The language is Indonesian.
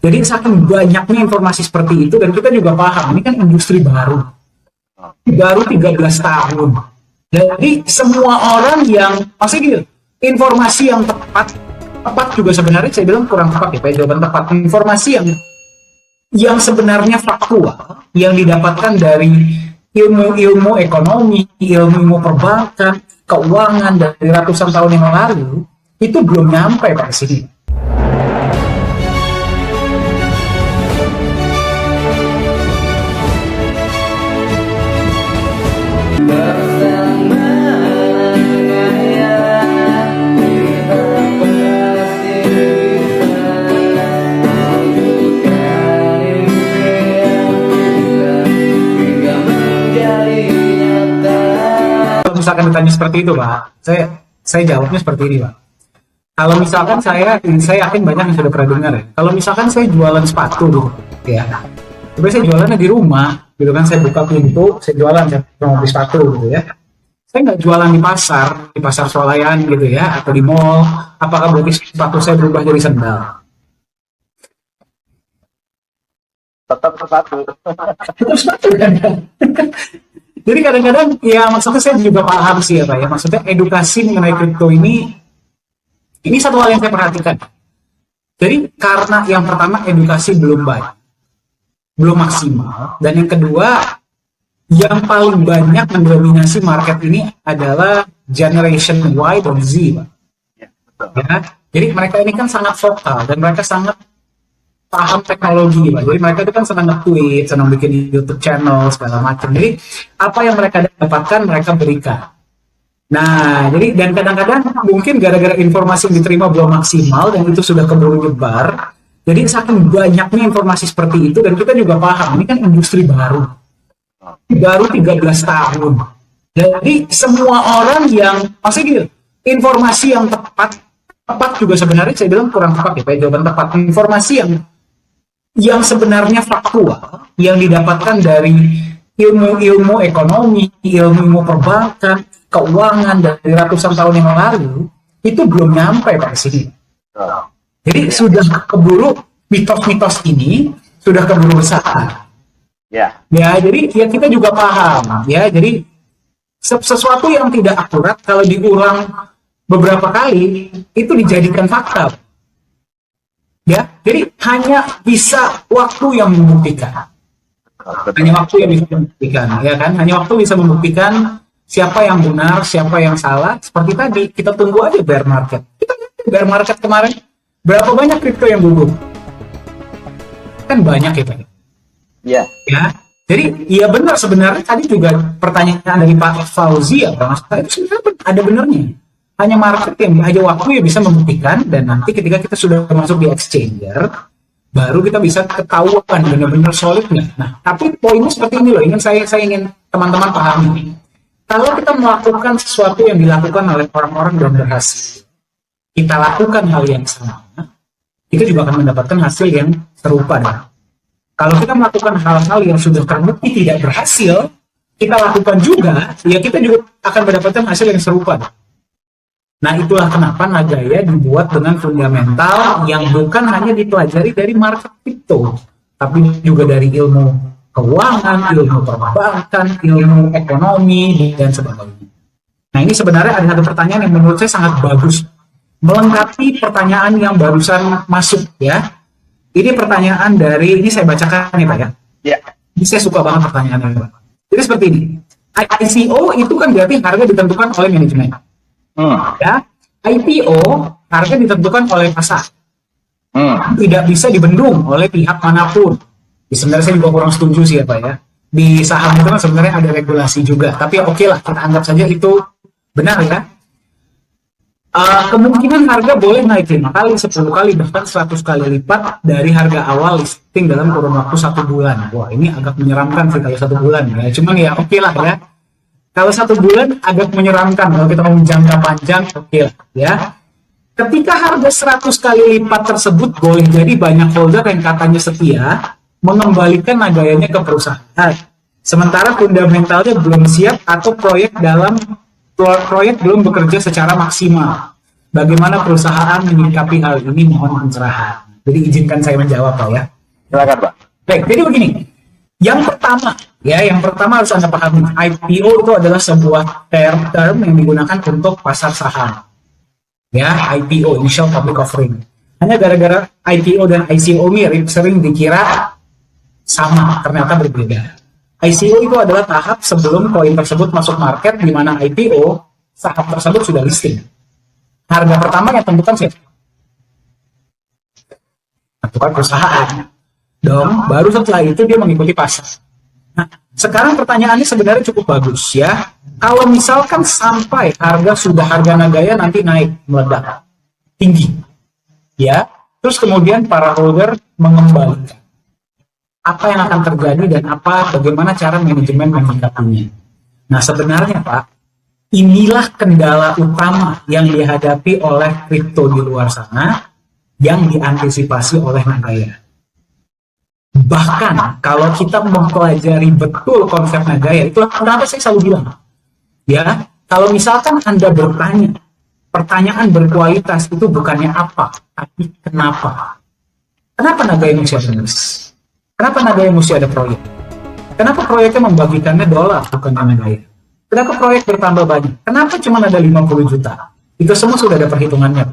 Jadi saking banyaknya informasi seperti itu, dan kita juga paham ini kan industri baru 13 tahun. Jadi semua orang yang pasti gitu, informasi yang tepat juga sebenarnya saya bilang kurang tepat ya, Pak, jawaban tepat. Informasi yang sebenarnya faktual yang didapatkan dari ilmu ekonomi, ilmu perbankan, keuangan dari ratusan tahun yang lalu itu belum nyampe Pak sini. Misalkan ditanya seperti itu Pak, saya jawabnya seperti ini Pak. Kalau misalkan saya yakin banyak yang sudah pernah dengar ya. Kalau misalkan saya jualan sepatu gitu, ya, tapi saya jualannya di rumah, gitu kan, saya buka pintu, saya jualan, saya mau beli sepatu gitu ya. Saya nggak jualan di pasar swalayan gitu ya, atau di mall. Apakah berarti sepatu saya berubah jadi sandal? Tetap sepatu. Tetap sepatu kan? Jadi kadang-kadang ya maksudnya saya juga paham sih ya Pak ya, maksudnya edukasi mengenai kripto ini satu hal yang saya perhatikan. Jadi karena yang pertama edukasi belum baik, belum maksimal, dan yang kedua yang paling banyak mendominasi market ini adalah generation Y dan Z Pak. Ya, jadi mereka ini kan sangat vokal dan mereka sangat paham teknologi Pak. Jadi mereka itu kan senang nge-tweet, senang bikin YouTube channel segala macam. Jadi apa yang mereka dapatkan mereka berikan. Nah, jadi dan kadang-kadang mungkin gara-gara informasi yang diterima belum maksimal dan itu sudah keburu nyebar. Jadi saking banyaknya informasi seperti itu, dan kita juga paham ini kan industri baru 13 tahun. Jadi semua orang yang pasti gitu, informasi yang tepat juga sebenarnya saya bilang kurang tepat ya Pak, jawaban tepat. Informasi yang sebenarnya faktual yang didapatkan dari ilmu ekonomi, ilmu perbankan, keuangan dari ratusan tahun yang lalu itu belum nyampe Pak sini. Jadi sudah keburu mitos-mitos ini sudah keburu besar. Ya, jadi ya kita juga paham ya. Jadi sesuatu yang tidak akurat kalau diulang beberapa kali itu dijadikan fakta. Ya, jadi hanya bisa waktu yang membuktikan. Hanya waktu yang bisa membuktikan, ya kan? Hanya waktu bisa membuktikan siapa yang benar, siapa yang salah. Seperti tadi, kita tunggu aja bear market. Kita bear market kemarin, berapa banyak kripto yang gugur? Kan banyak ya, Pak. Iya. Ya, jadi iya benar sebenarnya tadi juga pertanyaan dari Pak Fauzi ya, Pak. Itu sebenarnya ada benarnya. Hanya market yang hanya waktu yang bisa membuktikan, dan nanti ketika kita sudah masuk di exchanger baru kita bisa ketahuan benar-benar solid nggak. Nah, tapi poinnya seperti ini loh, saya ingin teman-teman pahami. Kalau kita melakukan sesuatu yang dilakukan oleh orang-orang dan berhasil, kita lakukan hal yang sama, kita juga akan mendapatkan hasil yang serupa. Kalau kita melakukan hal-hal yang sudah terbukti tidak berhasil, kita lakukan juga, ya kita juga akan mendapatkan hasil yang serupa. Nah, itulah kenapa Nagaya dibuat dengan fundamental yang bukan hanya dipelajari dari market kripto, tapi juga dari ilmu keuangan, ilmu perbankan, ilmu ekonomi, dan sebagainya. Nah, ini sebenarnya ada satu pertanyaan yang menurut saya sangat bagus, melengkapi pertanyaan yang barusan masuk ya. Ini pertanyaan dari, ini saya bacakan nih Pak ya. Ya. Ini saya suka banget pertanyaannya Pak. Jadi seperti ini, ICO itu kan berarti harga ditentukan oleh manajemen. Ya, IPO harga ditentukan oleh pasar, tidak bisa dibendung oleh pihak manapun. Sebenarnya saya juga kurang setuju sih ya Pak ya. Di saham itu kan sebenarnya ada regulasi juga, tapi oke lah, kita anggap saja itu benar ya. Kemungkinan harga boleh naik 5 kali, 10 kali, bahkan 100 kali lipat dari harga awal listing dalam kurun waktu 1 bulan. Wah, ini agak menyeramkan sih kalau 1 bulan ya. Cuman ya oke lah ya. Kalau 1 bulan agak menyeramkan, kalau kita mau jangka panjang, oke lah ya. Ketika harga 100 kali lipat tersebut, boleh jadi banyak holder yang katanya setia, mengembalikan Nagayanya ke perusahaan. Sementara fundamentalnya belum siap atau proyek belum bekerja secara maksimal. Bagaimana perusahaan menyikapi hal ini? Mohon pencerahan. Jadi izinkan saya menjawab Pak ya. Silakan Pak. Baik, jadi begini. Yang pertama harus Anda pahami, IPO itu adalah sebuah term yang digunakan untuk pasar saham. Ya, IPO, Initial Public Offering. Hanya gara-gara IPO dan ICO mirip, sering dikira sama, ternyata berbeda. ICO itu adalah tahap sebelum koin tersebut masuk market, di mana IPO, saham tersebut sudah listing. Harga pertama yang tentukan siapa? Tentukan perusahaan. Dong, baru setelah itu dia mengikuti pasar. Nah, sekarang pertanyaannya sebenarnya cukup bagus ya. Kalau misalkan sampai harga Nagaya nanti naik meledak tinggi, ya, terus kemudian para holder mengembalikan, apa yang akan terjadi dan bagaimana cara manajemen menyikapinya. Nah, sebenarnya Pak, inilah kendala utama yang dihadapi oleh kripto di luar sana yang diantisipasi oleh Nagaya. Bahkan kalau kita mempelajari betul konsep Nagaya, itulah kenapa saya selalu bilang, ya, kalau misalkan Anda bertanya, pertanyaan berkualitas itu bukannya apa, tapi kenapa. Kenapa Nagaya mesti ada bisnis? Kenapa Nagaya mesti ada proyek? Kenapa proyeknya membagikannya dolar, bukan Nagaya? Kenapa proyek bertambah banyak? Kenapa cuma ada 50 juta? Itu semua sudah ada perhitungannya.